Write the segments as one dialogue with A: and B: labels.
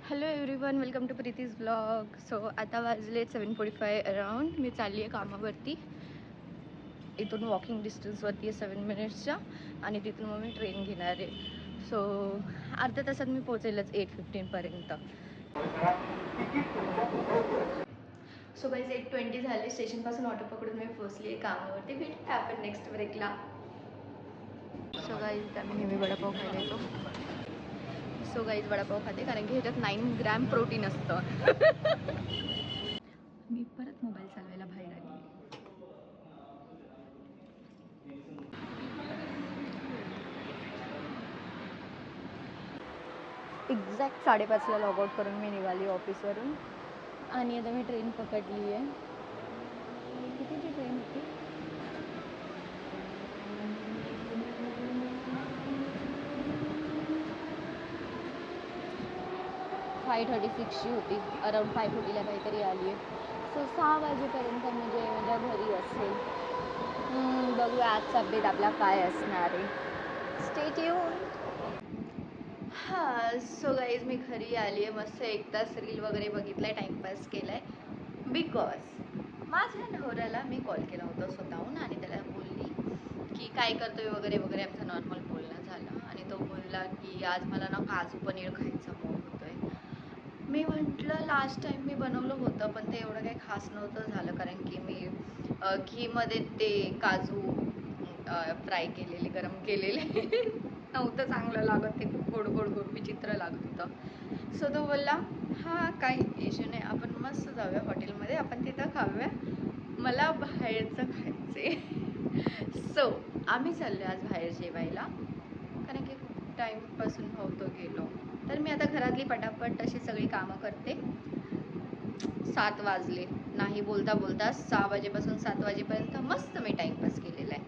A: Hello everyone, welcome to Preeti's blog. So आता वाजले 7:45 around. मी चालली आहे कामावरती. इथून वॉकिंग डिस्टन्सवरती आहे 7 मिनिट्सच्या, आणि तिथून मग मी ट्रेन घेणार आहे. सो अर्ध्या तासात मी पोहोचेलच 8:15पर्यंत. सो गाईज 8:20 झाले. स्टेशनपासून ऑटो पकडून मी पोहोचली आहे कामावरती. भेटूया आपण नेक्स्ट ब्रेकला. सो गाईज आम्ही नेहमी वडापाव खायला येतो. सो गाईज वडापाव खाते कारण की ह्याच्यात 9 ग्रॅम प्रोटीन असतं. मी परत मोबाईल चालवायला बाहेर आली. एक्झॅक्ट 5:30ला लॉग आउट करून मी निघाली ऑफिसवरून, आणि आता मी ट्रेन पकडली आहे. कितीची ट्रेन होती? 5:36ची होती. अराउंड 5:40ला काहीतरी आली आहे. सो 6 वाजेपर्यंत म्हणजे माझ्या घरी असेल. बघूया आजचा अपडेट आपला काय असणार आहे. Stay tuned. हां, सो गाईज मी घरी आली आहे. मस्त 1 तास रील वगैरे बघितला आहे, टाईमपास केला आहे. बिकॉज माझ्या नवऱ्याला मी कॉल केला होता स्वतःहून, आणि त्याला बोलली की काय करतोय वगैरे वगैरे. आमचं नॉर्मल बोलणं झालं, आणि तो बोलला की आज मला ना काजू पनीर खायचं मूड होतोय. मी म्हटलं लास्ट टाईम मी बनवलं होतं, पण ते एवढं काही खास नव्हतं झालं, कारण की मी घीमध्ये ते काजू फ्राय केलेले, गरम केलेले नव्हतं चांगलं लागत. ते खूप गोड गोड गोड विचित्र लागत होतं. सो तो बोलला हां काही इश्यू नाही, आपण मस्त जाऊया हॉटेलमध्ये, आपण तिथं खाऊया, मला बाहेरचं खायचे. सो आम्ही चाललो आज बाहेर जेवायला, कारण की खूप टाईमपासून नव्हतो गेलो. तर मी आता घरातली पटापट अशी सगळी कामं करते. 7 वाजले, नाही बोलता बोलता 6 वाजेपासून 7 वाजेपर्यंत मस्त मी टाईमपास केलेला आहे.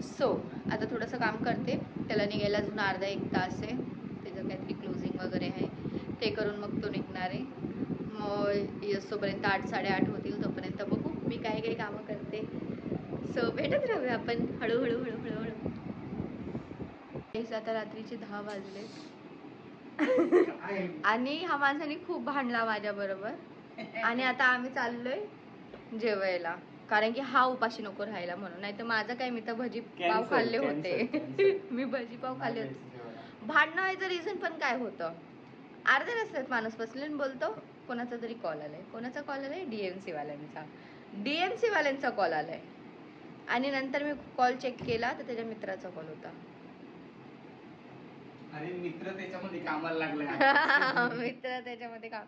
A: सो आता थोडंसं काम करते. त्याला निघायला अजून अर्धा 1 तास आहे. त्याचं काहीतरी क्लोजिंग वगैरे आहे, ते करून मग तो निघणार आहे. मग येसोपर्यंत 8 साडेआठ होतील. तोपर्यंत बघू मी काय काय कामं करते. सो भेटत राहूया आपण हळूहळू हळूहळू हळू. आता रात्रीचे 10 वाजले आणि हा माणसाने खूप भांडला माझ्याबरोबर, आणि आता आम्ही चाललोय जेवायला, कारण की हा उपाशी नको राहायला म्हणून. नाही तर माझं काय, मी तर भजी पाव खाल्ले होते. मी भजी पाव खाल्ले होते. भांडणं व्हायचं रिझन पण काय होतं, अर्ध्या रस्त्यात माणूस बसले बोलतो कोणाचा तरी कॉल आलाय. कोणाचा कॉल आलाय? डीएमसी वाल्यांचा कॉल आलाय. आणि नंतर मी कॉल चेक केला तर त्याच्या मित्राचा कॉल होता.
B: अरे मित्र त्याच्यामध्ये कामाला लागला.
A: मित्र त्याच्यामध्ये काम,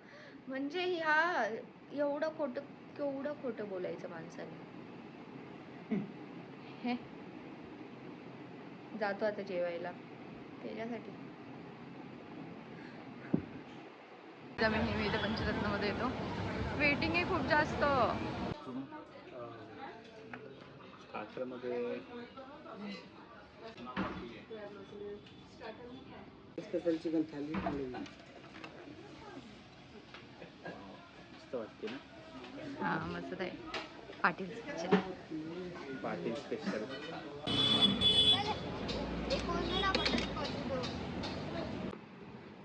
A: म्हणजे ह्या एवढं खोटं, केवढं खोटं बोलायचं माणसाने. हे जातो आता जेवायला त्याच्यासाठी. आम्ही नेहमी इथे पंचरत्नमध्ये येतो. वेटिंग आहे खूप जास्त.
B: स्टार्टरमध्ये चिकन थाली मस्त वाटते ना.
A: हां मस्त आहे. पाटील
B: स्पेशल.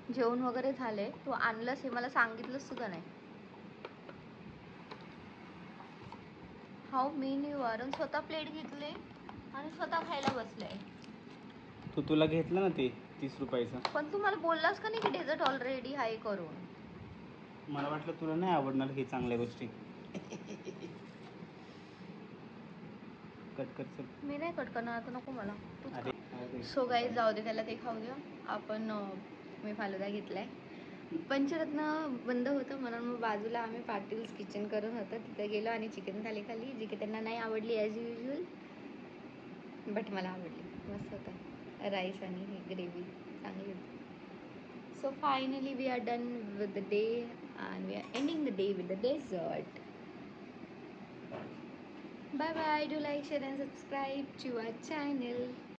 A: जेवण वगैरे झाले. तू आणलंस हे मला सांगितलंस सुद्धा नाही. हाऊ मेनी वारून स्वतः प्लेट घेतले आणि स्वतः खायला बसले.
B: तुला घेतलं ना ते 30 रुपयाचं.
A: पण तू मला बोललास का नाही की डेझर्ट ऑलरेडी आहे करून.
B: मला वाटलं तुला नाही आवडणार हे चांगल्या गोष्टी. कट कर चल.
A: मी नाही कट करणार आता, नको मला. सो गाईज जाऊ दे, त्याला ते खाऊ द्या. आपण मी फालुदा घेतलाय. पंचरत्न बंद होतं म्हणून मग बाजूला आम्ही पाटील्स किचन करून होतं, तिथे गेलो आणि चिकन थाली खाल्ली, जी की त्यांना नाही आवडली ॲज युजल, बट मला आवडली. मस्त होतं राईस आणि ही ग्रेव्ही चांगली होती. So finally we are done with the day and we are ending the day with the dessert. Bye bye. Do like, share and subscribe to our channel.